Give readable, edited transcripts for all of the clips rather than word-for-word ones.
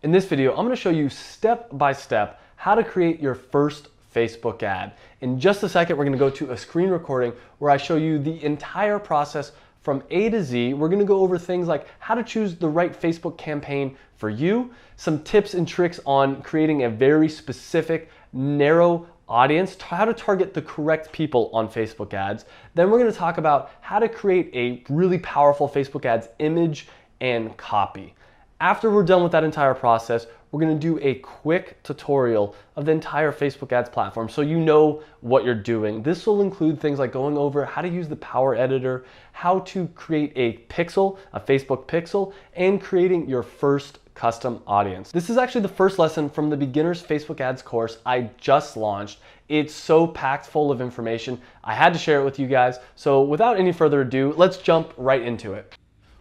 In this video, I'm going to show you step by step how to create your first Facebook ad. In just a second, we're going to go to a screen recording where I show you the entire process from A to Z. We're going to go over things like how to choose the right Facebook campaign for you, some tips and tricks on creating a very specific, narrow audience, how to target the correct people on Facebook ads. Then we're going to talk about how to create a really powerful Facebook ads image and copy. After we're done with that entire process, we're going to do a quick tutorial of the entire Facebook ads platform so you know what you're doing. This will include things like going over how to use the Power Editor, how to create a pixel, a Facebook pixel, and creating your first custom audience. This is actually the first lesson from the Beginner's Facebook Ads course I just launched. It's so packed full of information. I had to share it with you guys. So without any further ado, let's jump right into it.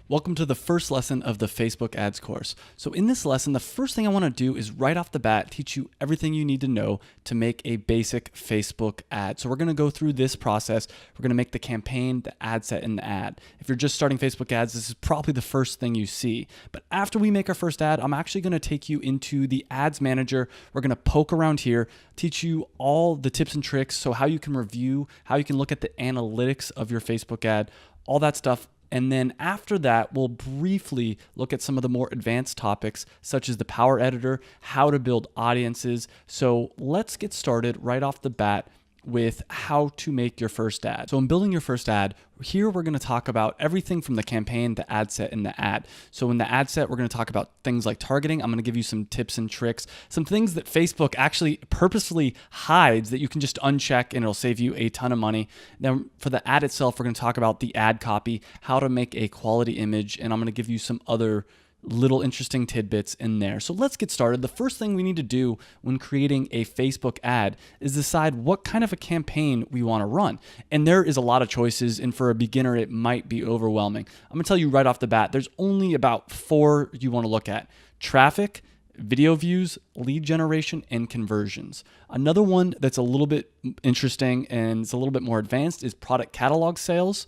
Welcome to the first lesson of the Facebook Ads course. So in this lesson, the first thing I want to do is right off the bat teach you everything you need to know to make a basic Facebook ad. So we're going to go through this process. We're going to make the campaign, the ad set, and the ad. If you're just starting Facebook ads, this is probably the first thing you see. But after we make our first ad, I'm actually going to take you into the Ads Manager. We're going to poke around here, teach you all the tips and tricks, so how you can review, how you can look at the analytics of your Facebook ad, all that stuff. And then after that, we'll briefly look at some of the more advanced topics, such as the Power Editor, how to build audiences. So let's get started right off the bat with how to make your first ad. So in building your first ad, here we're going to talk about everything from the campaign, the ad set, and the ad. So in the ad set, we're going to talk about things like targeting. I'm going to give you some tips and tricks, some things that Facebook actually purposefully hides that you can just uncheck and it'll save you a ton of money. Then for the ad itself, we're going to talk about the ad copy, how to make a quality image, and I'm going to give you some other little interesting tidbits in there. So let's get started. The first thing we need to do when creating a Facebook ad is decide what kind of a campaign we want to run. And there is a lot of choices, and for a beginner, it might be overwhelming. I'm gonna tell you right off the bat, there's only about 4 you want to look at: traffic, video views, lead generation, and conversions. Another one that's a little bit interesting and it's a little bit more advanced is product catalog sales.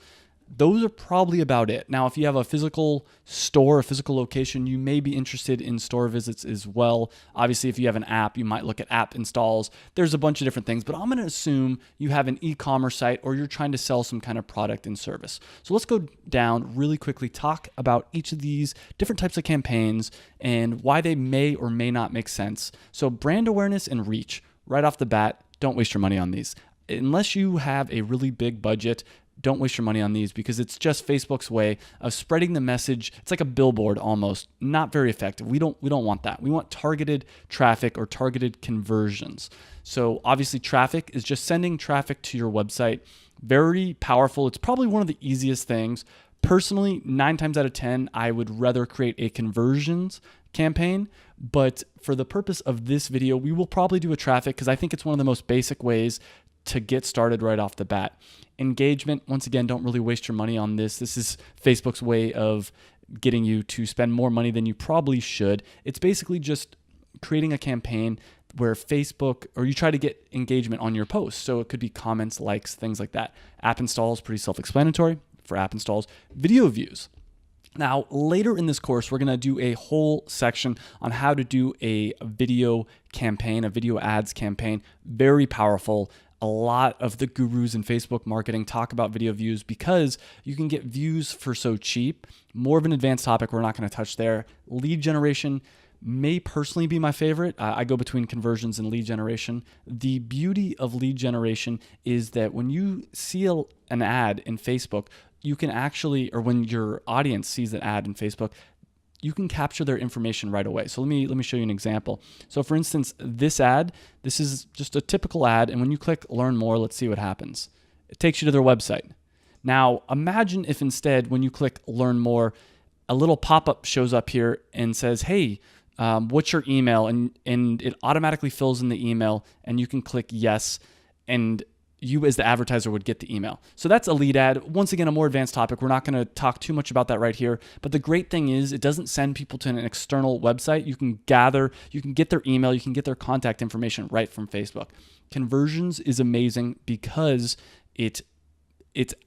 Those are probably about it. Now, if you have a physical store, a physical location, you may be interested in store visits as well. Obviously, if you have an app, you might look at app installs. There's a bunch of different things, but I'm going to assume you have an e-commerce site or you're trying to sell some kind of product and service. So let's go down really quickly, talk about each of these different types of campaigns and why they may or may not make sense. So brand awareness and reach, right off the bat, don't waste your money on these. Unless you have a really big budget, don't waste your money on these because it's just Facebook's way of spreading the message. It's like a billboard almost, not very effective. We don't want that. We want targeted traffic or targeted conversions. So obviously traffic is just sending traffic to your website. Very powerful. It's probably one of the easiest things. Personally, 9 times out of 10, I would rather create a conversions campaign, but for the purpose of this video, we will probably do a traffic because I think it's one of the most basic ways to get started right off the bat. Engagement, once again, don't really waste your money on this. This is Facebook's way of getting you to spend more money than you probably should. It's basically just creating a campaign where Facebook, or you try to get engagement on your posts. So it could be comments, likes, things like that. App installs, pretty self-explanatory for app installs. Video views. Now, later in this course, we're going to do a whole section on how to do a video campaign, a video ads campaign. Very powerful. A lot of the gurus in Facebook marketing talk about video views because you can get views for so cheap. More of an advanced topic we're not going to touch there. Lead generation may personally be my favorite. I go between conversions and lead generation. The beauty of lead generation is that when you see an ad in Facebook, you can actually, or when your audience sees an ad in Facebook, you can capture their information right away. So let me show you an example. So for instance, this ad, this is just a typical ad. And when you click learn more, let's see what happens. It takes you to their website. Now imagine if instead, when you click learn more, a little pop-up shows up here and says, hey, what's your email? And it automatically fills in the email and you can click yes. And you as the advertiser would get the email. So that's a lead ad. Once again, a more advanced topic. We're not going to talk too much about that right here. But the great thing is it doesn't send people to an external website. You can get their email, you can get their contact information right from Facebook. Conversions is amazing because it's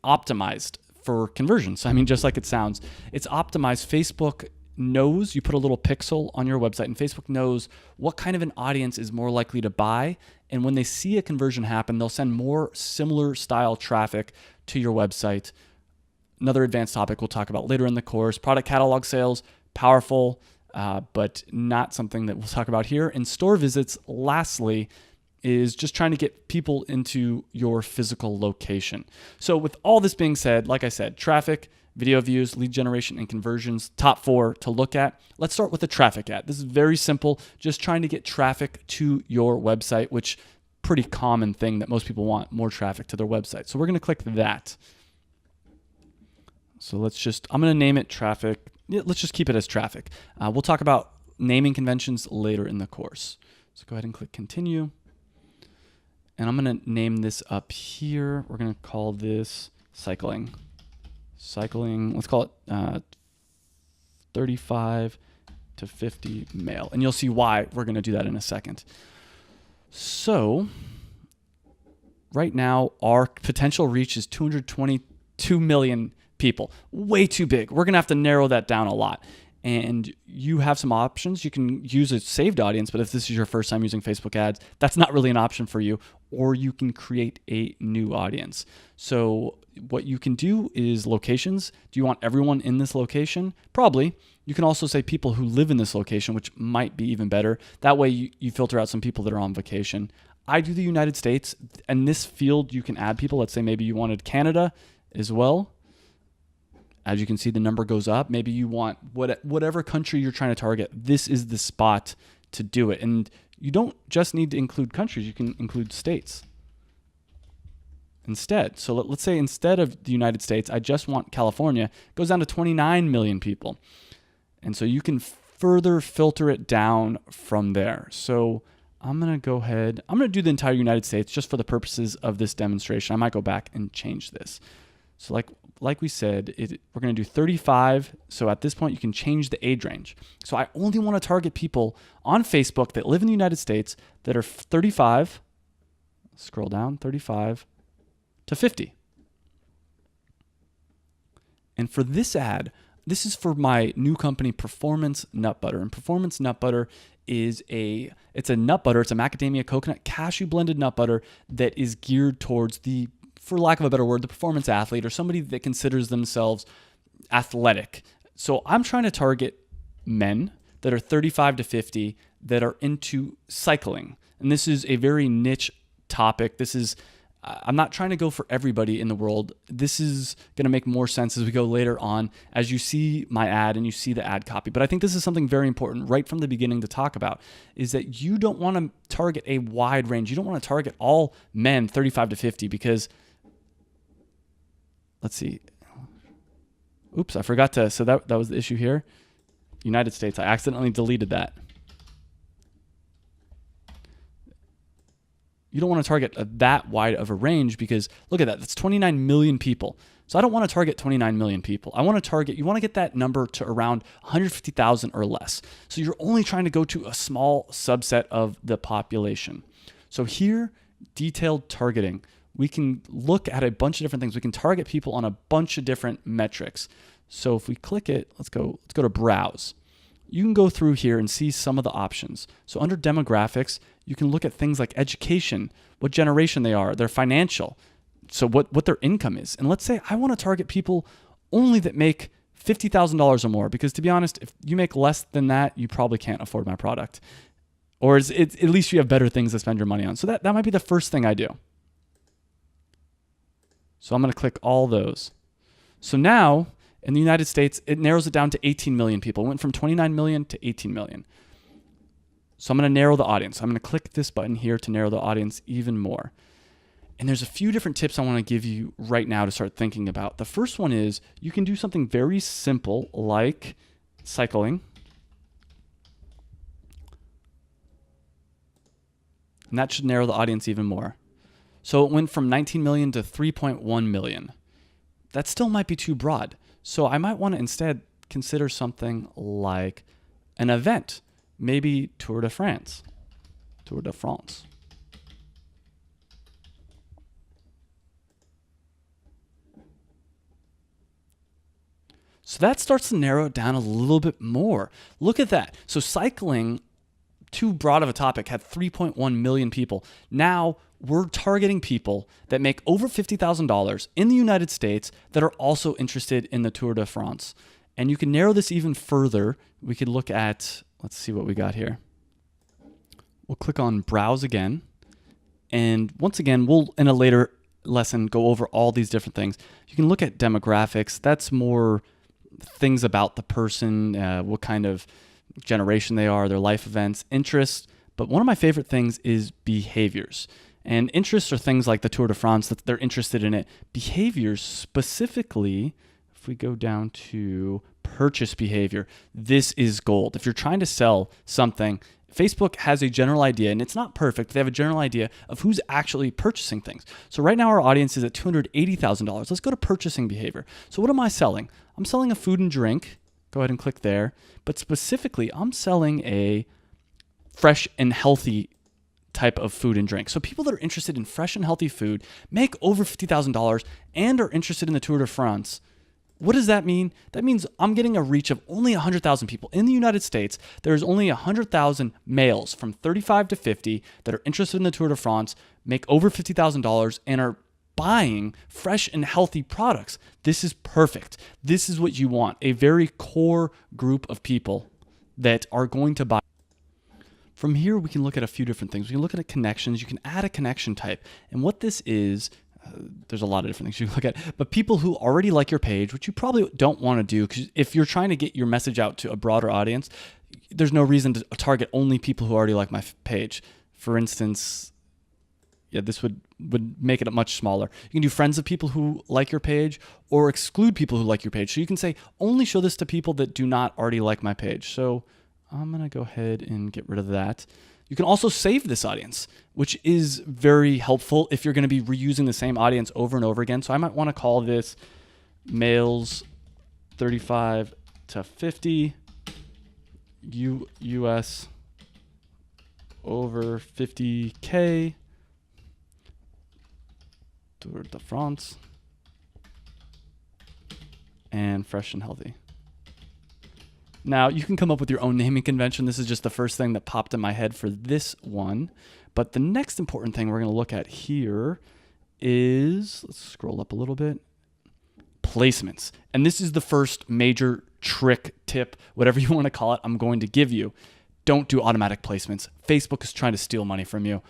optimized for conversions. I mean, just like it sounds, it's optimized. Facebook knows, you put a little pixel on your website, and Facebook knows what kind of an audience is more likely to buy. And when they see a conversion happen, they'll send more similar style traffic to your website. Another advanced topic we'll talk about later in the course. Product catalog sales, powerful, but not something that we'll talk about here. And store visits, lastly, is just trying to get people into your physical location. So with all this being said, like I said, traffic, video views, lead generation, and conversions, top 4 to look at. Let's start with the traffic ad. This is very simple, just trying to get traffic to your website, which pretty common thing that most people want, more traffic to their website. So we're going to click that. So I'm going to name it traffic. Yeah, let's just keep it as traffic. We'll talk about naming conventions later in the course. So go ahead and click continue. And I'm going to name this up here. We're going to call this cycling. Let's call it 35 to 50 male. And you'll see why we're going to do that in a second. So right now, our potential reach is 222 million people. Way too big. We're going to have to narrow that down a lot. And you have some options. You can use a saved audience, but if this is your first time using Facebook ads, that's not really an option for you. Or you can create a new audience. So what you can do is locations. Do you want everyone in this location? Probably. You can also say people who live in this location, which might be even better. That way you filter out some people that are on vacation. I do the United States. And this field, you can add people. Let's say maybe you wanted Canada as well. As you can see, the number goes up. Maybe you want whatever country you're trying to target. This is the spot to do it. And you don't just need to include countries. You can include states instead. So let's say instead of the United States, I just want California. It goes down to 29 million people. And so you can further filter it down from there. So I'm going to go ahead. I'm going to do the entire United States just for the purposes of this demonstration. I might go back and change this. So like we said, we're going to do 35. So at this point, you can change the age range. So I only want to target people on Facebook that live in the United States that are 35, scroll down, 35 to 50. And for this ad, this is for my new company, Performance Nut Butter. And Performance Nut Butter it's a nut butter. It's a macadamia coconut cashew blended nut butter that is geared towards for lack of a better word, the performance athlete or somebody that considers themselves athletic. So I'm trying to target men that are 35 to 50 that are into cycling. And this is a very niche topic. I'm not trying to go for everybody in the world. This is going to make more sense as we go later on, as you see my ad and you see the ad copy. But I think this is something very important right from the beginning to talk about, is that you don't want to target a wide range. You don't want to target all men 35 to 50 because let's see. Oops, I forgot to. So that was the issue here. United States. I accidentally deleted that. You don't want to target that wide of a range because look at that. That's 29 million people. So I don't want to target 29 million people. You want to get that number to around 150,000 or less. So you're only trying to go to a small subset of the population. So here, detailed targeting. We can look at a bunch of different things. We can target people on a bunch of different metrics. So if we click it, let's go to browse. You can go through here and see some of the options. So under demographics, you can look at things like education, what generation they are, their financial, so what their income is. And let's say I want to target people only that make $50,000 or more, because to be honest, if you make less than that, you probably can't afford my product. Or at least you have better things to spend your money on. So that might be the first thing I do. So I'm going to click all those. So now in the United States, it narrows it down to 18 million people. It went from 29 million to 18 million. So I'm going to narrow the audience. I'm going to click this button here to narrow the audience even more. And there's a few different tips I want to give you right now to start thinking about. The first one is you can do something very simple like cycling. And that should narrow the audience even more. So it went from 19 million to 3.1 million. That still might be too broad. So I might want to instead consider something like an event, maybe Tour de France. Tour de France. So that starts to narrow it down a little bit more. Look at that. So cycling, too broad of a topic, had 3.1 million people. Now we're targeting people that make over $50,000 in the United States that are also interested in the Tour de France. And you can narrow this even further. We could look at, let's see what we got here. We'll click on browse again. And once again, we'll, in a later lesson, go over all these different things. You can look at demographics. That's more things about the person, what kind of generation they are, their life events, interests. But one of my favorite things is behaviors. And interests are things like the Tour de France, that they're interested in it. Behaviors specifically, if we go down to purchase behavior, this is gold. If you're trying to sell something, Facebook has a general idea, and it's not perfect. They have a general idea of who's actually purchasing things. So right now our audience is at $280,000. Let's go to purchasing behavior. So what am I selling? I'm selling a food and drink. Go ahead and click there. But specifically, I'm selling a fresh and healthy type of food and drink. So people that are interested in fresh and healthy food, make over $50,000, and are interested in the Tour de France. What does that mean? That means I'm getting a reach of only 100,000 people. In the United States, there's only 100,000 males from 35 to 50 that are interested in the Tour de France, make over $50,000, and are buying fresh and healthy products. This is perfect. This is what you want, a very core group of people that are going to buy. From here, we can look at a few different things. We can look at connections. You can add a connection type. And what this is, there's a lot of different things you can look at, but people who already like your page, which you probably don't want to do, because if you're trying to get your message out to a broader audience, there's no reason to target only people who already like my page. For instance, yeah, this would make it much smaller. You can do friends of people who like your page, or exclude people who like your page. So you can say, only show this to people that do not already like my page. So I'm going to go ahead and get rid of that. You can also save this audience, which is very helpful if you're going to be reusing the same audience over and over again. So I might want to call this males 35 to 50, US over 50K, Tour de France, and fresh and healthy. Now, you can come up with your own naming convention. This is just the first thing that popped in my head for this one. But the next important thing we're going to look at here is, let's scroll up a little bit, placements. And this is the first major trick, tip, whatever you want to call it, I'm going to give you. Don't do automatic placements. Facebook is trying to steal money from you.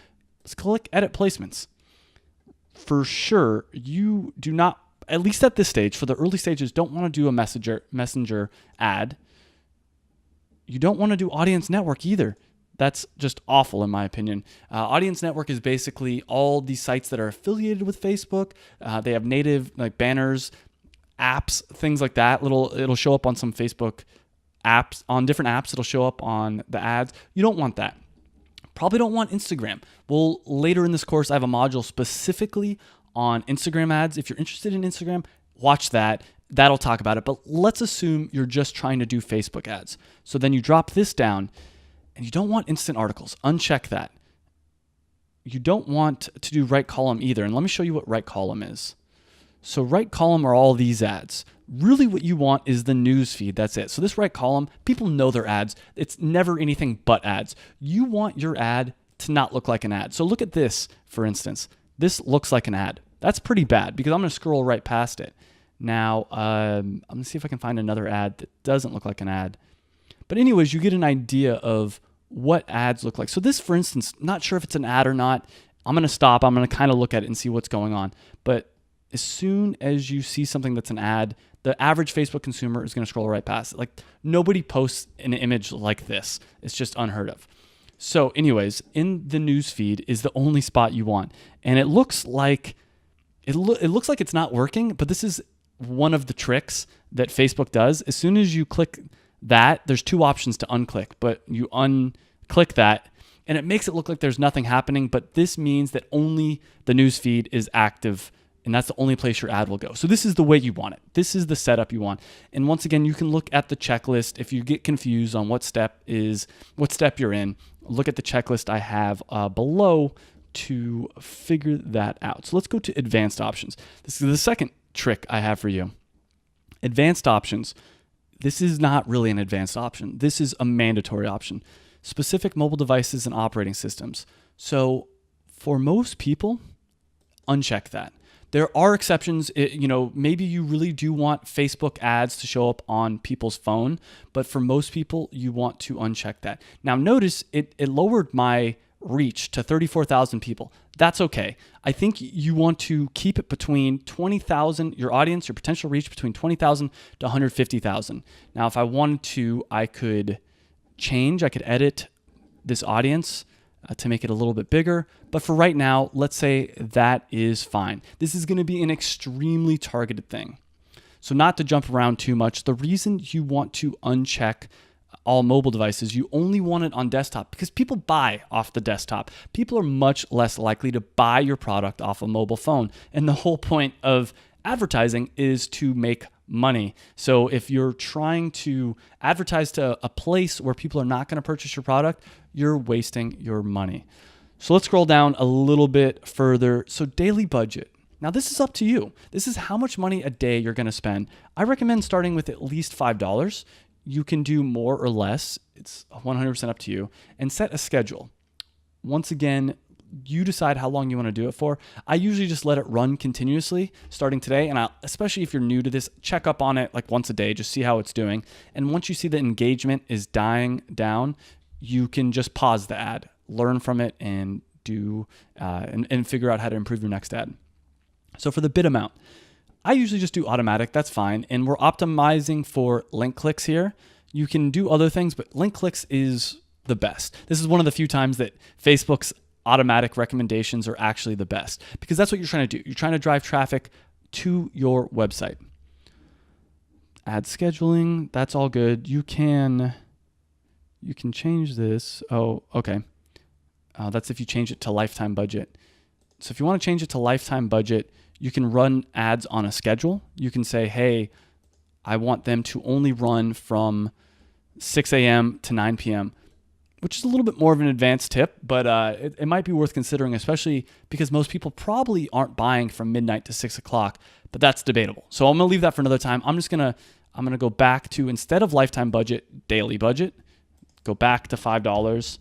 Let's click edit placements. For sure, you do not, at least at this stage, for the early stages, don't want to do a messenger ad. You don't want to do audience network either. That's just awful in my opinion. Audience network is basically all these sites that are affiliated with Facebook. They have native like banners, apps, things like that. It'll show up on some Facebook apps, on different apps. It'll show up on the ads. You don't want that. Probably don't want Instagram. Well, later in this course, I have a module specifically on Instagram ads. If you're interested in Instagram, watch that. That'll talk about it. But let's assume you're just trying to do Facebook ads. So then you drop this down, and you don't want instant articles. Uncheck that. You don't want to do right column either. And let me show you what right column is. So right column are all these ads. Really what you want is the news feed. That's it. So this right column, people know their ads. It's never anything but ads. You want your ad to not look like an ad. So look at this, for instance. This looks like an ad. That's pretty bad because I'm going to scroll right past it. Now, I'm going to see if I can find another ad that doesn't look like an ad. But anyways, you get an idea of what ads look like. So this, for instance, not sure if it's an ad or not. I'm going to stop. I'm going to kind of look at it and see what's going on. But as soon as you see something that's an ad, the average Facebook consumer is going to scroll right past it. Like nobody posts an image like this. It's just unheard of. So anyways, in the news feed is the only spot you want. And it looks like it looks like it's not working, but this is one of the tricks that Facebook does. As soon as you click that, there's two options to unclick, but you unclick that and it makes it look like there's nothing happening, but this means that only the news feed is active and that's the only place your ad will go. So this is the way you want it. This is the setup you want. And once again, you can look at the checklist. If you get confused on what step you're in, look at the checklist I have below to figure that out. So let's go to advanced options. This is the second trick I have for you. Advanced options. This is not really an advanced option. This is a mandatory option. Specific mobile devices and operating systems. So for most people, uncheck that. There are exceptions. Maybe you really do want Facebook ads to show up on people's phone, but for most people, you want to uncheck that. Now notice it lowered my reach to 34,000 people. That's okay. I think you want to keep it between 20,000, your audience, your potential reach between 20,000 to 150,000. Now, if I wanted to, I could edit this audience to make it a little bit bigger. But for right now, let's say that is fine. This is going to be an extremely targeted thing. So not to jump around too much, the reason you want to uncheck all mobile devices, you only want it on desktop because people buy off the desktop. People are much less likely to buy your product off a mobile phone. And the whole point of advertising is to make money. So if you're trying to advertise to a place where people are not going to purchase your product, you're wasting your money. So let's scroll down a little bit further. So daily budget. Now this is up to you. This is how much money a day you're going to spend. I recommend starting with at least $5. You can do more or less. It's 100% up to you. And set a schedule. Once again, you decide how long you want to do it for. I usually just let it run continuously starting today. And especially if you're new to this, check up on it like once a day, just see how it's doing. And once you see the engagement is dying down, you can just pause the ad, learn from it, and and figure out how to improve your next ad. So for the bid amount, I usually just do automatic. That's fine. And we're optimizing for link clicks here. You can do other things, but link clicks is the best. This is one of the few times that Facebook's automatic recommendations are actually the best because that's what you're trying to do. You're trying to drive traffic to your website. Ad scheduling, that's all good. You can change this. Oh, okay. That's if you change it to lifetime budget. So if you want to change it to lifetime budget, you can run ads on a schedule. You can say, hey, I want them to only run from 6 a.m. to 9 p.m., which is a little bit more of an advanced tip, but it might be worth considering, especially because most people probably aren't buying from midnight to 6 o'clock, but that's debatable. So I'm going to leave that for another time. I'm going to go back to, instead of lifetime budget, daily budget, go back to $5.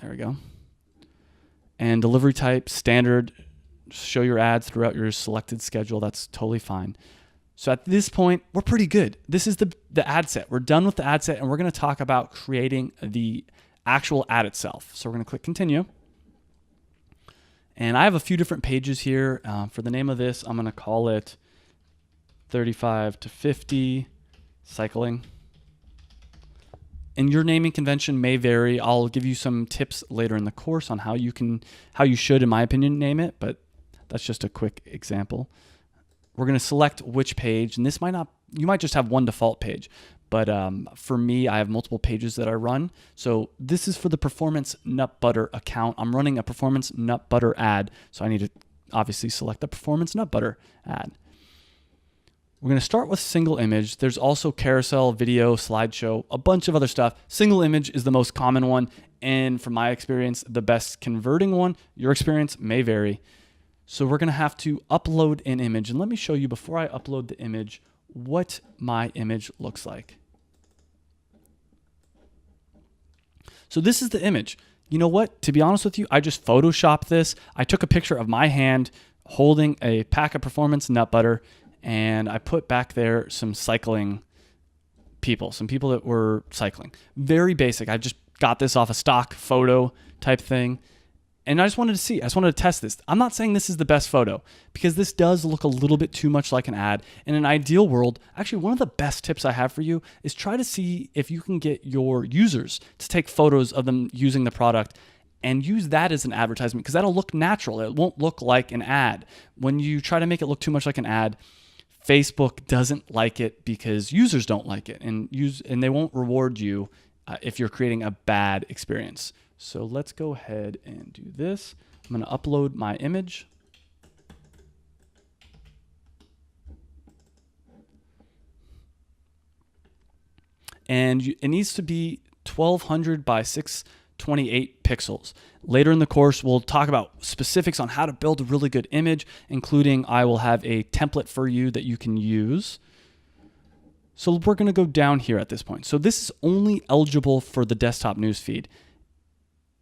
There we go. And delivery type, standard, show your ads throughout your selected schedule. That's totally fine. So at this point, we're pretty good. This is the ad set. We're done with the ad set, and we're going to talk about creating the actual ad itself. So we're going to click continue. And I have a few different pages here. For the name of this, I'm going to call it 35 to 50 cycling. And your naming convention may vary. I'll give you some tips later in the course on how you should, in my opinion, name it, but that's just a quick example. We're going to select which page, and you might just have one default page, but for me, I have multiple pages that I run. So this is for the Performance Nut Butter account. I'm running a Performance Nut Butter ad, so I need to obviously select the Performance Nut Butter ad. We're going to start with single image. There's also carousel, video, slideshow, a bunch of other stuff. Single image is the most common one, and from my experience, the best converting one. Your experience may vary. So we're going to have to upload an image. And let me show you before I upload the image what my image looks like. So this is the image. You know what? To be honest with you, I just photoshopped this. I took a picture of my hand holding a pack of Performance Nut Butter, and I put back there some cycling people, some people that were cycling. Very basic. I just got this off a stock photo type thing. And I just wanted to test this. I'm not saying this is the best photo because this does look a little bit too much like an ad. In an ideal world, actually one of the best tips I have for you is try to see if you can get your users to take photos of them using the product and use that as an advertisement because that'll look natural. It won't look like an ad. When you try to make it look too much like an ad, Facebook doesn't like it because users don't like it and they won't reward you if you're creating a bad experience. So let's go ahead and do this. I'm going to upload my image. And it needs to be 1200 by 6 28 pixels. Later in the course, we'll talk about specifics on how to build a really good image, including I will have a template for you that you can use. So we're going to go down here at this point. So this is only eligible for the desktop newsfeed.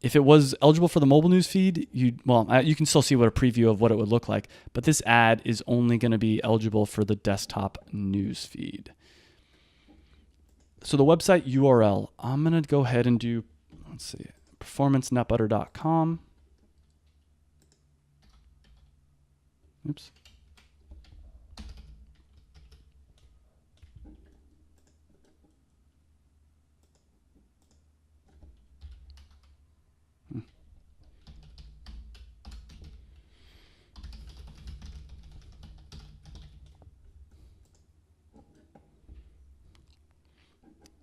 If it was eligible for the mobile newsfeed, you can still see what a preview of what it would look like, but this ad is only going to be eligible for the desktop newsfeed. So the website URL, I'm going to go ahead and do, let's see, performancenutbutter.com. Oops.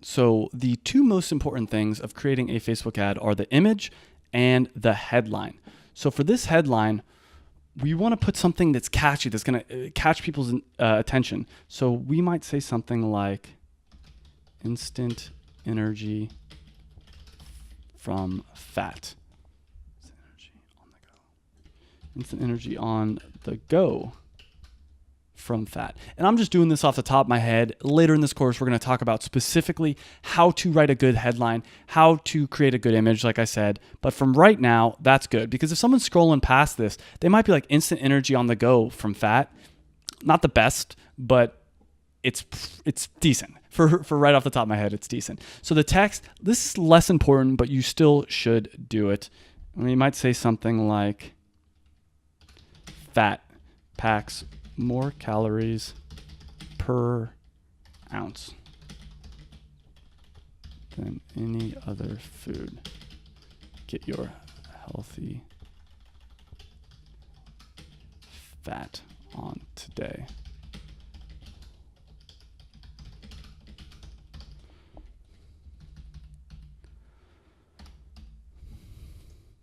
So the two most important things of creating a Facebook ad are the image and the headline. So for this headline, we want to put something that's catchy, that's going to catch people's attention. So we might say something like instant energy from fat. Instant energy on the go from fat. And I'm just doing this off the top of my head. Later in this course, we're going to talk about specifically how to write a good headline, how to create a good image, like I said. But from right now, that's good, because if someone's scrolling past this, they might be like instant energy on the go from fat. Not the best, but it's decent. For right off the top of my head, it's decent. So the text, this is less important, but you still should do it. I mean, you might say something like fat packs more calories per ounce than any other food. Get your healthy fat on today.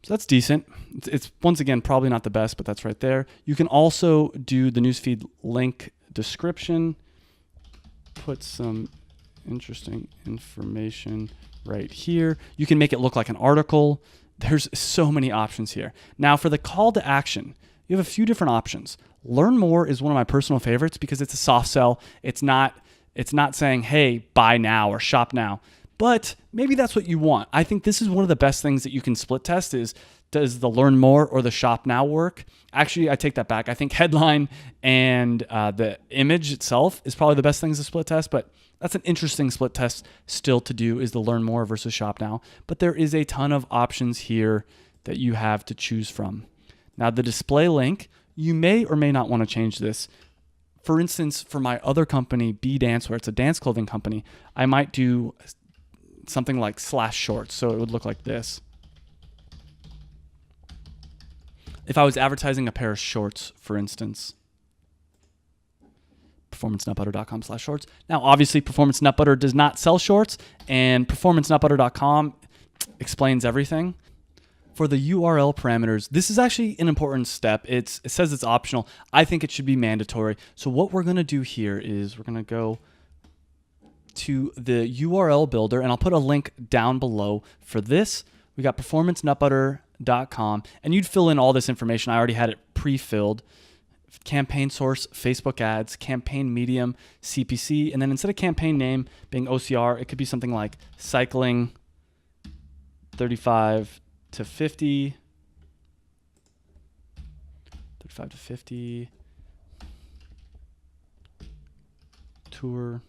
So that's decent. It's once again probably not the best, but that's right there. You can also do the newsfeed link description, put some interesting information right here. You can make it look like an article. There's so many options here. Now for the call to action, you have a few different options. Learn more is one of my personal favorites because it's a soft sell. It's not saying, hey, buy now or shop now. But maybe that's what you want. I think this is one of the best things that you can split test is, does the learn more or the shop now work? Actually, I take that back. I think headline and the image itself is probably the best things to split test, but that's an interesting split test still to do, is the learn more versus shop now. But there is a ton of options here that you have to choose from. Now the display link, you may or may not want to change this. For instance, for my other company, B Dance, where it's a dance clothing company, I might do something like /shorts. So it would look like this. If I was advertising a pair of shorts, for instance, performancenutbutter.com/shorts. Now, obviously, Performance Nut Butter does not sell shorts, and performancenutbutter.com explains everything. For the URL parameters, this is actually an important step. It says it's optional. I think it should be mandatory. So what we're going to do here is we're going to go to the URL builder, and I'll put a link down below for this. We got performancenutbutter.com, and you'd fill in all this information. I already had it pre-filled. Campaign source, Facebook ads, campaign medium, CPC, and then instead of campaign name being OCR, it could be something like cycling 35 to 50, Tour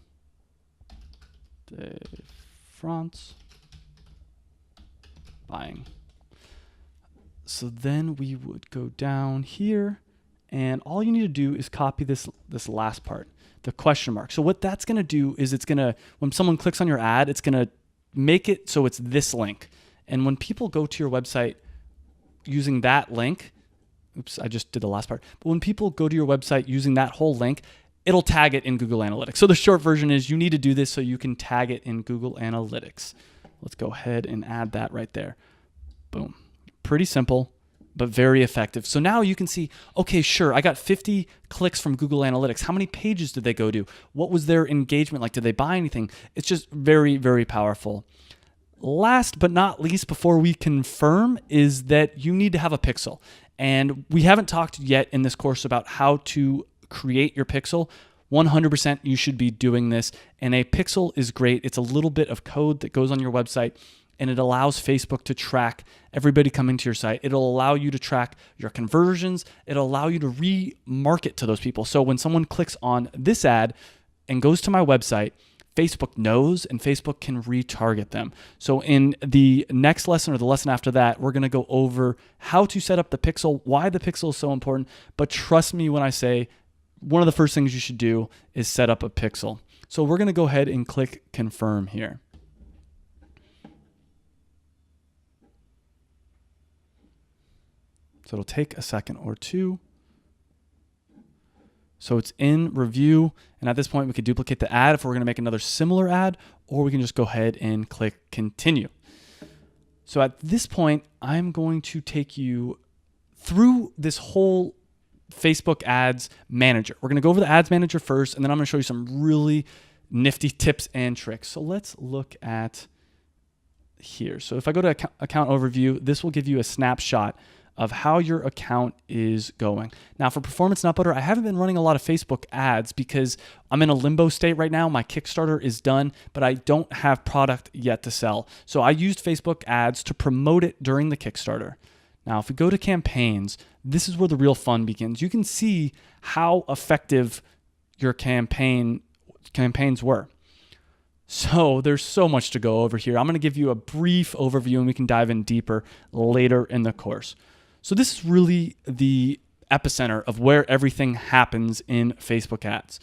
de France buying. So then we would go down here, and all you need to do is copy this last part, the question mark. So what that's going to do is it's going to, when someone clicks on your ad, it's going to make it so it's this link. And when people go to your website using that link, oops, I just did the last part. But when people go to your website using that whole link, it'll tag it in Google Analytics. So the short version is you need to do this so you can tag it in Google Analytics. Let's go ahead and add that right there. Boom. Pretty simple, but very effective. So now you can see, okay, sure, I got 50 clicks from Google Analytics. How many pages did they go to? What was their engagement like? Did they buy anything? It's just very, very powerful. last but not least, before we confirm, is that you need to have a pixel. And we haven't talked yet in this course about how to create your pixel. 100% you should be doing this. And a pixel is great. It's a little bit of code that goes on your website, and it allows Facebook to track everybody coming to your site. It'll allow you to track your conversions. It'll allow you to remarket to those people. So when someone clicks on this ad and goes to my website, Facebook knows, and Facebook can retarget them. So in the next lesson or the lesson after that, we're going to go over how to set up the pixel, why the pixel is so important. But trust me when I say one of the first things you should do is set up a pixel. So we're going to go ahead and click confirm here. So it'll take a second or two. So it's in review. And at this point, we could duplicate the ad if we're going to make another similar ad, or we can just go ahead and click continue. So at this point, I'm going to take you through this whole Facebook ads manager. We're going to go over the ads manager first, and then I'm going to show you some really nifty tips and tricks. So let's look at here. So if I go to account overview, this will give you a snapshot of how your account is going. Now for Performance Nut Butter, I haven't been running a lot of Facebook ads because I'm in a limbo state right now. My Kickstarter is done, but I don't have product yet to sell. So I used Facebook ads to promote it during the Kickstarter. Now, if we go to campaigns, this is where the real fun begins. You can see how effective your campaigns were. So there's so much to go over here. I'm going to give you a brief overview, and we can dive in deeper later in the course. So this is really the epicenter of where everything happens in Facebook ads.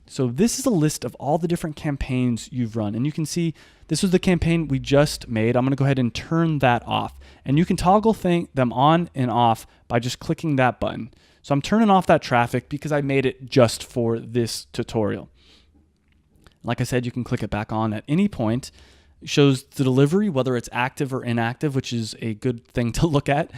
So this is a list of all the different campaigns you've run. And you can see this was the campaign we just made. I'm going to go ahead and turn that off. And you can toggle them on and off by just clicking that button. So I'm turning off that traffic because I made it just for this tutorial. Like I said, you can click it back on at any point. It shows the delivery, whether it's active or inactive, which is a good thing to look at.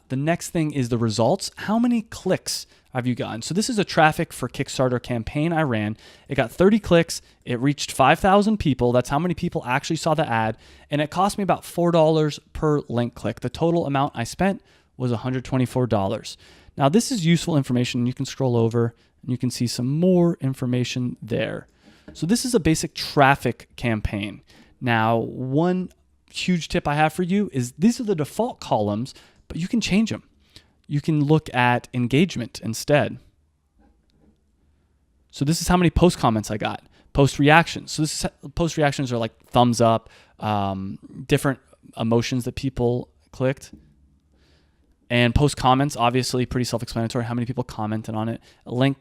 The next thing is the results. How many clicks have you gotten? So this is a traffic for Kickstarter campaign I ran. It got 30 clicks. It reached 5,000 people. That's how many people actually saw the ad. And it cost me about $4 per link click. The total amount I spent was $124. Now this is useful information. You can scroll over and you can see some more information there. So this is a basic traffic campaign. Now, one huge tip I have for you is these are the default columns, but you can change them. You can look at engagement instead. So this is how many post comments I got. Post reactions. So this is, post reactions are like thumbs up, different emotions that people clicked. And post comments, obviously pretty self-explanatory. How many people commented on it? Link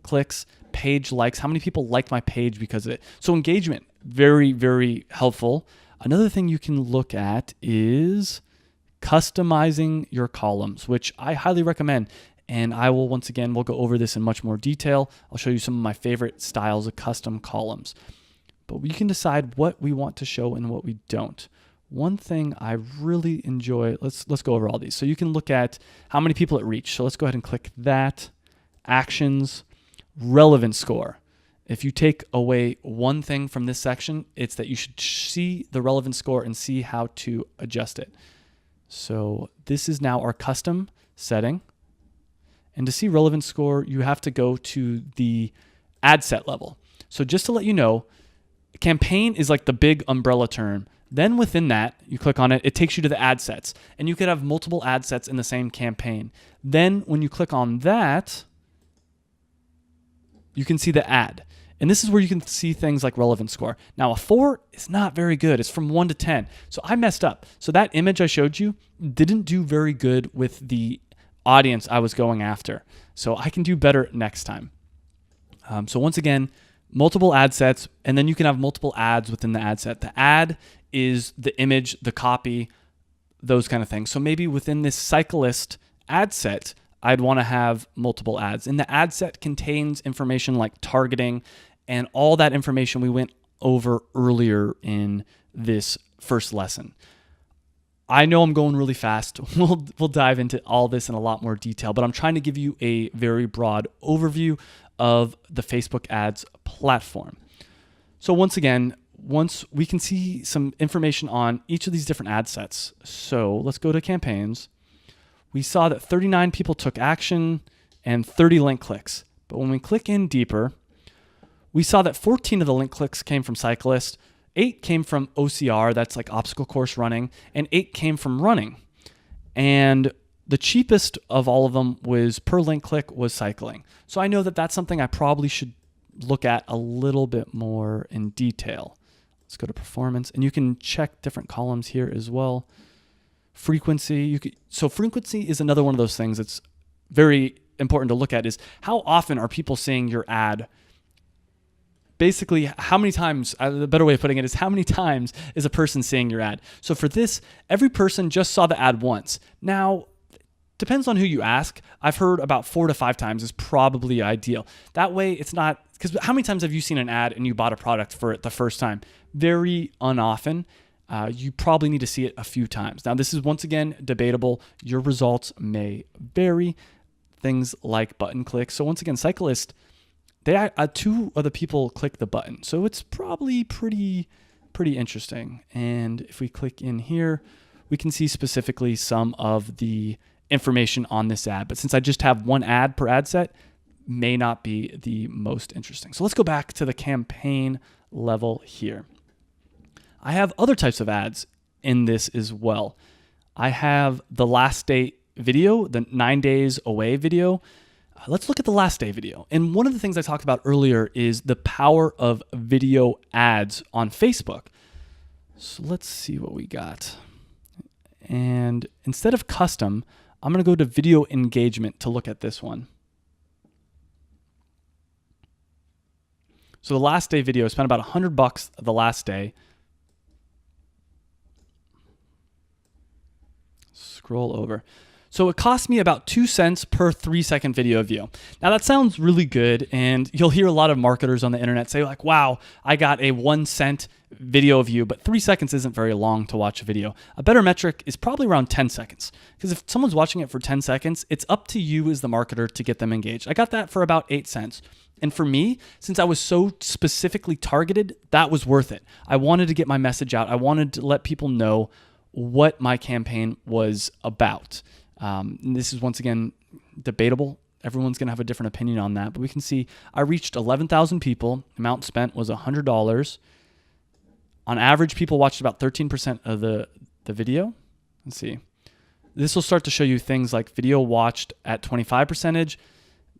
clicks, page likes. How many people liked my page because of it? So engagement, very, very helpful. Another thing you can look at is customizing your columns, which I highly recommend. And I will, once again, we'll go over this in much more detail. I'll show you some of my favorite styles of custom columns. But we can decide what we want to show and what we don't. One thing I really enjoy, let's go over all these. So you can look at how many people it reached. So let's go ahead and click that. Actions, relevance score. If you take away one thing from this section, it's that you should see the relevance score and see how to adjust it. So this is now our custom setting. And to see relevance score, you have to go to the ad set level. So just to let you know, campaign is like the big umbrella term. Then within that, you click on it, it takes you to the ad sets. And you could have multiple ad sets in the same campaign. Then when you click on that, you can see the ad. And this is where you can see things like relevance score. Now, a 4 is not very good. It's from 1 to 10. So I messed up. So that image I showed you didn't do very good with the audience I was going after. So I can do better next time. So once again, multiple ad sets, and then you can have multiple ads within the ad set. The ad is the image, the copy, those kind of things. So maybe within this cyclist ad set, I'd want to have multiple ads. And the ad set contains information like targeting and all that information we went over earlier in this first lesson. I know I'm going really fast. We'll dive into all this in a lot more detail, but I'm trying to give you a very broad overview of the Facebook ads platform. So once again, once we can see some information on each of these different ad sets. So let's go to campaigns. We saw that 39 people took action and 30 link clicks. But when we click in deeper, we saw that 14 of the link clicks came from cyclists, 8 came from OCR, that's like obstacle course running, and 8 came from running. And the cheapest of all of them was per link click was cycling. So I know that that's something I probably should look at a little bit more in detail. Let's go to performance, and you can check different columns here as well. Frequency, so frequency is another one of those things that's very important to look at, is how often are people seeing your ad? Basically, how many times, the better way of putting it is how many times is a person seeing your ad? So for this, every person just saw the ad once. Now, depends on who you ask. I've heard about 4 to 5 times is probably ideal. That way it's not, because how many times have you seen an ad and you bought a product for it the first time? Very unoften. You probably need to see it a few times. Now, this is once again debatable. Your results may vary. Things like button clicks. So once again, cyclist, they 2 of the people click the button. So it's probably pretty interesting. And if we click in here, we can see specifically some of the information on this ad. But since I just have one ad per ad set, may not be the most interesting. So let's go back to the campaign level here. I have other types of ads in this as well. I have the last day video, the 9 days away video. Let's look at the last day video. And one of the things I talked about earlier is the power of video ads on Facebook. So let's see what we got. And instead of custom, I'm going to go to video engagement to look at this one. So the last day video, I spent about $100 the last day. Scroll over. So it cost me about 2 cents per 3-second video view. Now that sounds really good, and you'll hear a lot of marketers on the internet say like, wow, I got a 1 cent video view, but 3 seconds isn't very long to watch a video. A better metric is probably around 10 seconds. Because if someone's watching it for 10 seconds, it's up to you as the marketer to get them engaged. I got that for about 8 cents. And for me, since I was so specifically targeted, that was worth it. I wanted to get my message out. I wanted to let people know what my campaign was about. This is once again debatable. Everyone's going to have a different opinion on that, but we can see I reached 11,000 people. Amount spent was $100. On average, people watched about 13% of the video. Let's see. This will start to show you things like video watched at 25%,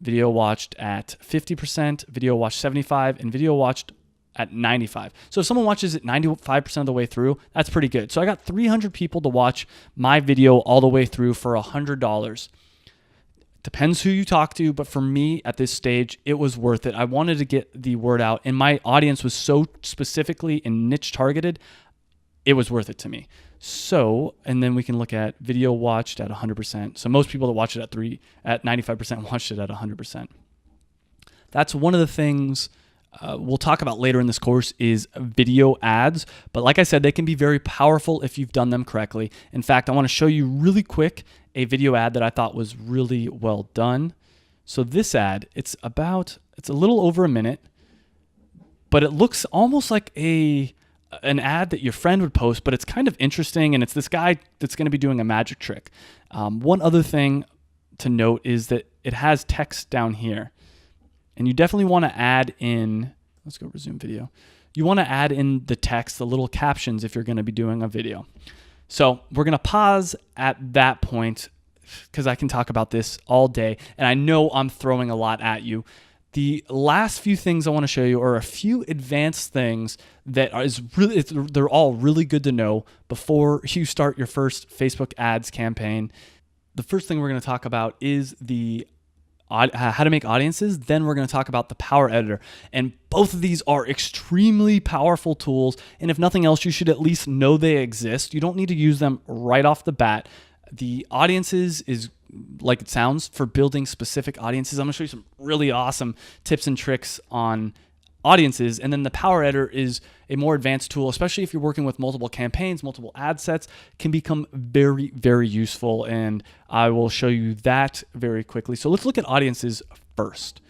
video watched at 50%, video watched 75%, and video watched at 95%. So if someone watches it 95% of the way through, that's pretty good. So I got 300 people to watch my video all the way through for $100. Depends who you talk to, but for me at this stage, it was worth it. I wanted to get the word out, and my audience was so specifically and niche targeted, it was worth it to me. So, and then we can look at video watched at 100%. So most people that watch it at 95% watched it at 100%. That's one of the things we'll talk about later in this course is video ads. But like I said, they can be very powerful if you've done them correctly. In fact, I want to show you really quick a video ad that I thought was really well done. So this ad, it's a little over a minute, but it looks almost like an ad that your friend would post, but it's kind of interesting, and it's this guy that's going to be doing a magic trick. One other thing to note is that it has text down here. And you definitely want to add in, let's go resume video. You want to add in the text, the little captions if you're going to be doing a video. So we're going to pause at that point because I can talk about this all day. And I know I'm throwing a lot at you. The last few things I want to show you are a few advanced things that they're all really good to know before you start your first Facebook ads campaign. The first thing we're going to talk about is how to make audiences. Then we're going to talk about the Power Editor. And both of these are extremely powerful tools. And if nothing else, you should at least know they exist. You don't need to use them right off the bat. The audiences is like it sounds for building specific audiences. I'm going to show you some really awesome tips and tricks on audiences. And then the Power Editor is a more advanced tool, especially if you're working with multiple campaigns, multiple ad sets, can become very, very useful. And I will show you that very quickly. So let's look at audiences first.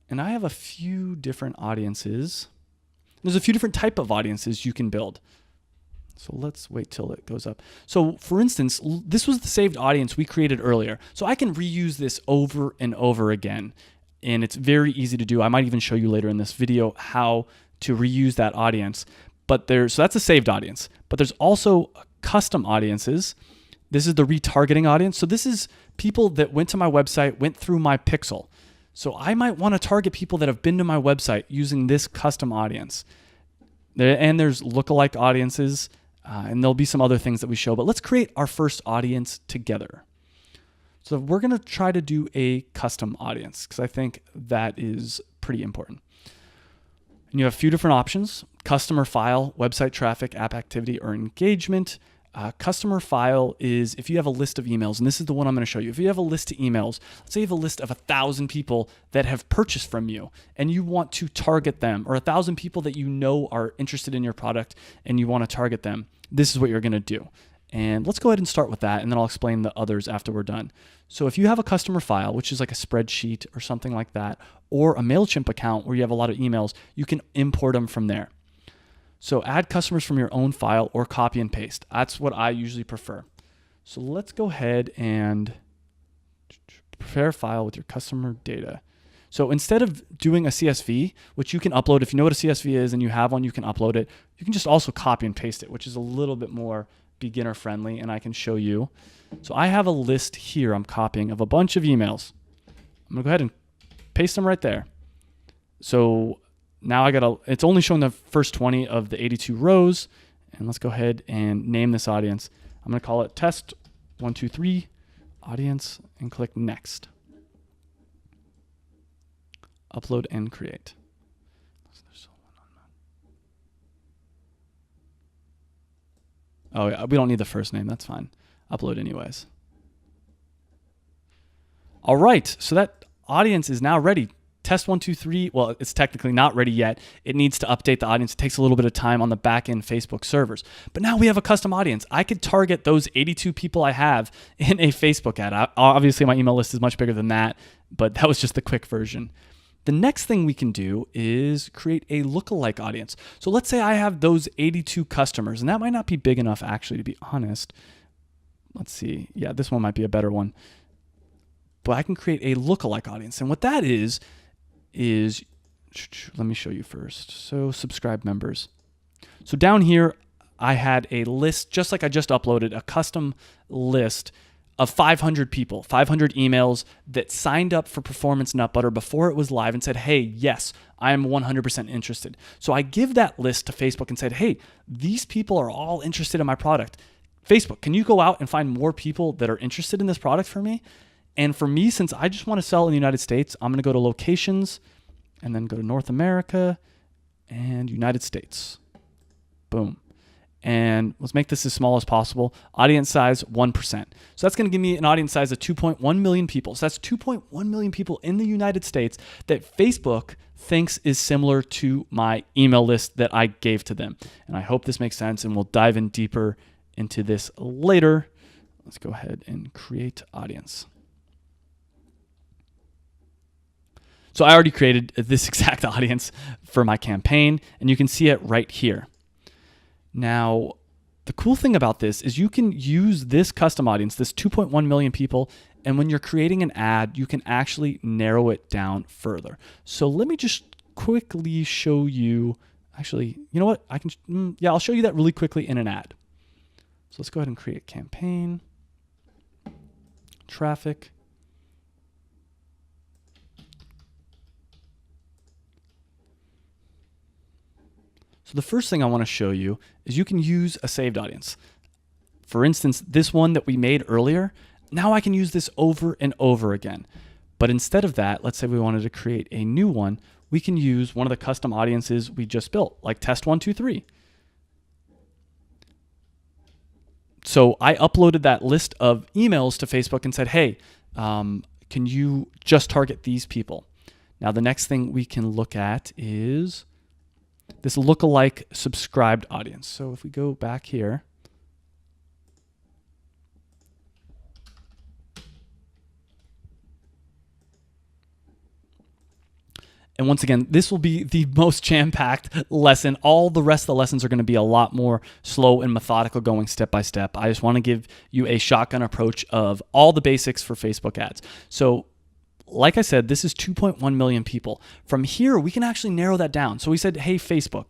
And I have a few different audiences. There's a few different type of audiences you can build. So let's wait till it goes up. So for instance, this was the saved audience we created earlier. So I can reuse this over and over again. And it's very easy to do. I might even show you later in this video how to reuse that audience. So that's a saved audience. But there's also custom audiences. This is the retargeting audience. So this is people that went to my website, went through my pixel. So I might want to target people that have been to my website using this custom audience. And there's lookalike audiences. And there'll be some other things that we show, but let's create our first audience together. So we're going to try to do a custom audience because I think that is pretty important. And you have a few different options: customer file, website traffic, app activity, or engagement. Customer file is if you have a list of emails, and this is the one I'm going to show you. If you have a list of emails, let's say you have a list of 1,000 people that have purchased from you and you want to target them, or 1,000 people that you know are interested in your product and you want to target them, this is what you're going to do. And let's go ahead and start with that, and then I'll explain the others after we're done. So if you have a customer file, which is like a spreadsheet or something like that, or a MailChimp account where you have a lot of emails, you can import them from there. So add customers from your own file or copy and paste. That's what I usually prefer. So let's go ahead and prepare a file with your customer data. So instead of doing a CSV, which you can upload, if you know what a CSV is and you have one, you can upload it. You can just also copy and paste it, which is a little bit more beginner friendly, and I can show you. So I have a list here I'm copying of a bunch of emails. I'm gonna go ahead and paste them right there. So now it's only showing the first 20 of the 82 rows. And let's go ahead and name this audience. I'm going to call it test 123 audience and click next. Upload and create. Oh, yeah, we don't need the first name. That's fine. Upload anyways. All right. So that audience is now ready. Test 123, well, it's technically not ready yet. It needs to update the audience. It takes a little bit of time on the back-end Facebook servers. But now we have a custom audience. I could target those 82 people I have in a Facebook ad. Obviously, my email list is much bigger than that, but that was just the quick version. The next thing we can do is create a lookalike audience. So let's say I have those 82 customers, and that might not be big enough, actually, to be honest. Let's see. Yeah, this one might be a better one. But I can create a lookalike audience. And what that is, let me show you first. So subscribe members. So down here, I had a list, just like I just uploaded, a custom list of 500 people, 500 emails that signed up for Performance Nut Butter before it was live and said, hey, yes, I'm 100% interested. So I give that list to Facebook and said, hey, these people are all interested in my product. Facebook, can you go out and find more people that are interested in this product for me? And for me, since I just want to sell in the United States, I'm going to go to locations and then go to North America and United States. Boom. And let's make this as small as possible. Audience size, 1%. So that's going to give me an audience size of 2.1 million people. So that's 2.1 million people in the United States that Facebook thinks is similar to my email list that I gave to them. And I hope this makes sense, and we'll dive in deeper into this later. Let's go ahead and create audience. So I already created this exact audience for my campaign, and you can see it right here. Now, the cool thing about this is you can use this custom audience, this 2.1 million people, and when you're creating an ad, you can actually narrow it down further. So let me just quickly show you, actually, you know what? I'll show you that really quickly in an ad. So let's go ahead and create campaign, traffic. So the first thing I want to show you is you can use a saved audience. For instance, this one that we made earlier, now I can use this over and over again. But instead of that, let's say we wanted to create a new one, we can use one of the custom audiences we just built, like test 123. So I uploaded that list of emails to Facebook and said, hey, can you just target these people? Now the next thing we can look at is this lookalike subscribed audience. So if we go back here, And once again, this will be the most jam-packed lesson. All the rest of the lessons are going to be a lot more slow and methodical, going step by step. I just want to give you a shotgun approach of all the basics for Facebook ads. So like I said, this is 2.1 million people. From here, we can actually narrow that down. So we said, hey, Facebook,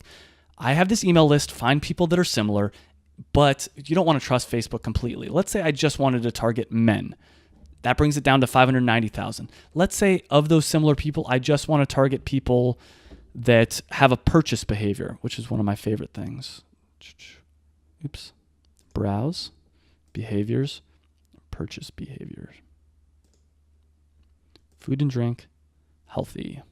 I have this email list, find people that are similar, but you don't want to trust Facebook completely. Let's say I just wanted to target men. That brings it down to 590,000. Let's say of those similar people, I just want to target people that have a purchase behavior, which is one of my favorite things. Oops. Browse, behaviors, purchase behaviors. Food and drink, healthy.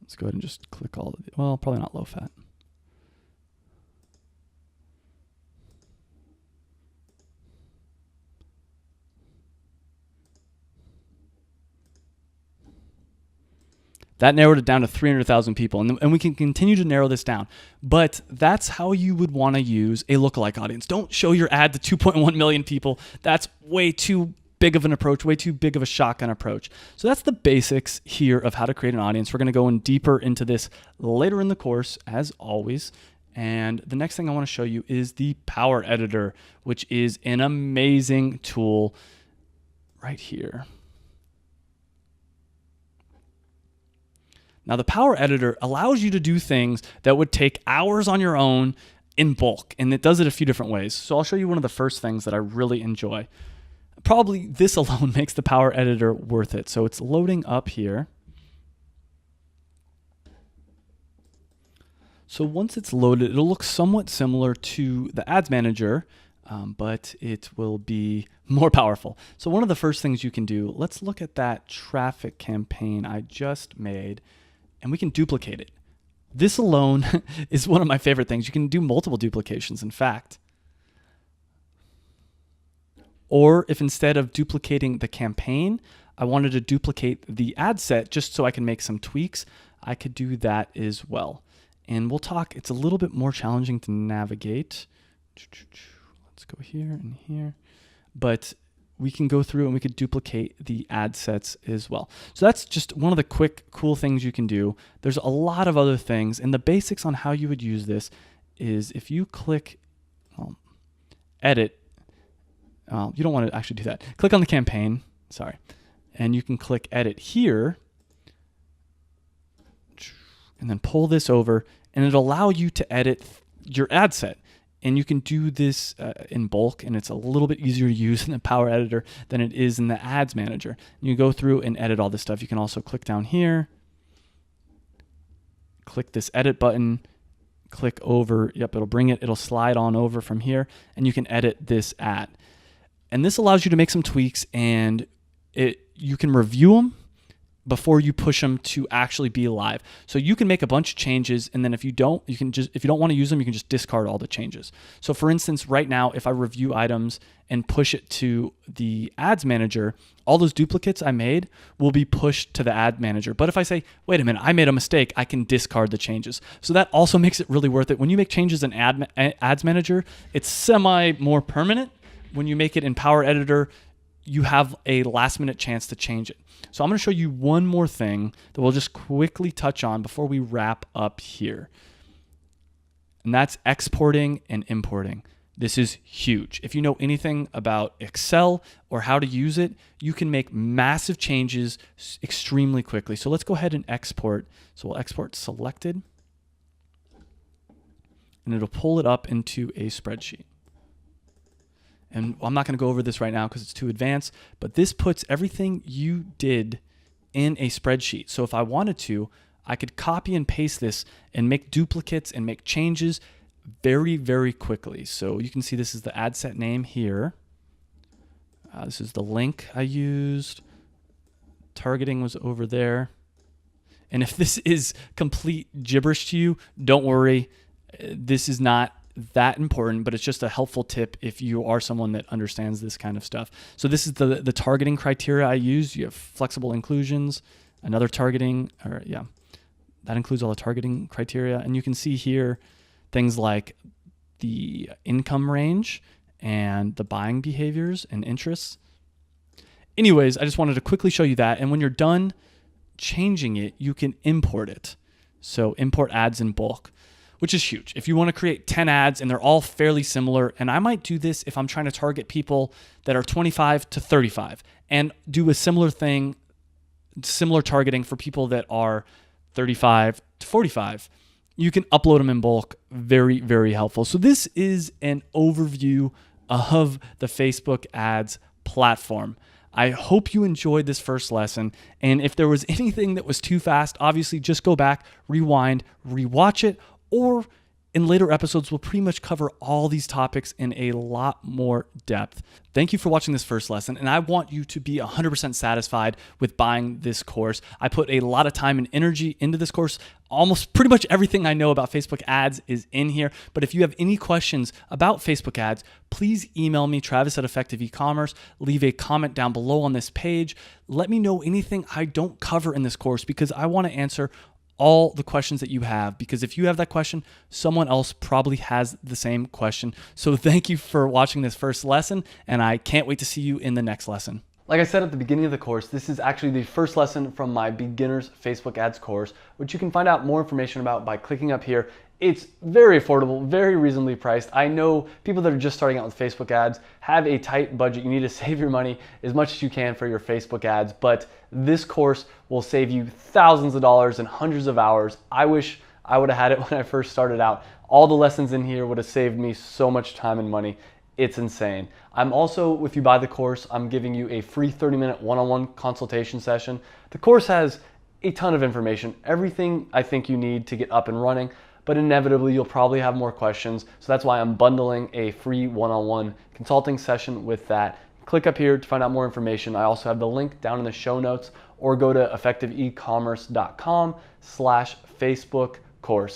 Let's go ahead and just click all of the, well, probably not low fat. That narrowed it down to 300,000 people, and we can continue to narrow this down. But that's how you would want to use a lookalike audience. Don't show your ad to 2.1 million people. That's way too big of an approach, way too big of a shotgun approach. So that's the basics here of how to create an audience. We're going to go in deeper into this later in the course, as always. And the next thing I want to show you is the Power Editor, which is an amazing tool right here. Now, the Power Editor allows you to do things that would take hours on your own in bulk, and it does it a few different ways. So I'll show you one of the first things that I really enjoy. Probably this alone makes the Power Editor worth it. So it's loading up here. So once it's loaded, it'll look somewhat similar to the Ads Manager, but it will be more powerful. So one of the first things you can do, let's look at that traffic campaign I just made, and we can duplicate it. This alone is one of my favorite things. You can do multiple duplications, in fact. Or if instead of duplicating the campaign, I wanted to duplicate the ad set just so I can make some tweaks, I could do that as well. And we'll talk, it's a little bit more challenging to navigate. Let's go here and here. But we can go through and we could duplicate the ad sets as well. So that's just one of the quick, cool things you can do. There's a lot of other things. And the basics on how you would use this is if you click edit, you don't want to actually do that. Click on the campaign, sorry. And you can click edit here and then pull this over, and it'll allow you to edit your ad set. And you can do this in bulk, and it's a little bit easier to use in the Power Editor than it is in the Ads Manager. And you go through and edit all this stuff. You can also click down here, click this edit button, click over, yep, it'll bring it, it'll slide on over from here, and you can edit this ad. And this allows you to make some tweaks, and you can review them before you push them to actually be live. So you can make a bunch of changes, and then if you don't want to use them, you can just discard all the changes. So for instance, right now, if I review items and push it to the Ads Manager, all those duplicates I made will be pushed to the Ad Manager. But if I say, wait a minute, I made a mistake, I can discard the changes. So that also makes it really worth it. When you make changes in Ads Manager, it's semi more permanent. When you make it in Power Editor, you have a last minute chance to change it. So I'm going to show you one more thing that we'll just quickly touch on before we wrap up here. And that's exporting and importing. This is huge. If you know anything about Excel or how to use it, you can make massive changes extremely quickly. So let's go ahead and export. So we'll export selected, and it'll pull it up into a spreadsheet. And I'm not going to go over this right now because it's too advanced, but this puts everything you did in a spreadsheet. So if I wanted to, I could copy and paste this and make duplicates and make changes very, very quickly. So you can see this is the ad set name here. This is the link I used. Targeting was over there. And if this is complete gibberish to you, don't worry. This is not that important, but it's just a helpful tip if you are someone that understands this kind of stuff. So this is the targeting criteria I use. You have flexible inclusions, another targeting, or that includes all the targeting criteria. And you can see here things like the income range and the buying behaviors and interests. Anyways, I just wanted to quickly show you that. And when you're done changing it, you can import it. So import ads in bulk, which is huge. If you want to create 10 ads and they're all fairly similar, and I might do this if I'm trying to target people that are 25 to 35 and do a similar thing, similar targeting for people that are 35 to 45. You can upload them in bulk. Very, very helpful. So this is an overview of the Facebook ads platform. I hope you enjoyed this first lesson. And if there was anything that was too fast, obviously just go back, rewind, rewatch it, or in later episodes, we'll pretty much cover all these topics in a lot more depth. Thank you for watching this first lesson, and I want you to be 100% satisfied with buying this course. I put a lot of time and energy into this course. Almost pretty much everything I know about Facebook ads is in here, but if you have any questions about Facebook ads, please email me, Travis at Effective E-commerce. Leave a comment down below on this page. Let me know anything I don't cover in this course because I want to answer all the questions that you have, because if you have that question, someone else probably has the same question. So thank you for watching this first lesson, and I can't wait to see you in the next lesson. Like I said at the beginning of the course, this is actually the first lesson from my Beginners Facebook Ads course, which you can find out more information about by clicking up here. It's very affordable, very reasonably priced. I know people that are just starting out with Facebook ads have a tight budget. You need to save your money as much as you can for your Facebook ads, but this course will save you thousands of dollars and hundreds of hours. I wish I would have had it when I first started out. All the lessons in here would have saved me so much time and money. It's insane. I'm also, if you buy the course, I'm giving you a free 30-minute one-on-one consultation session. The course has a ton of information, everything I think you need to get up and running, but inevitably you'll probably have more questions. So that's why I'm bundling a free one-on-one consulting session with that. Click up here to find out more information. I also have the link down in the show notes, or go to effectiveecommerce.com/Facebook course.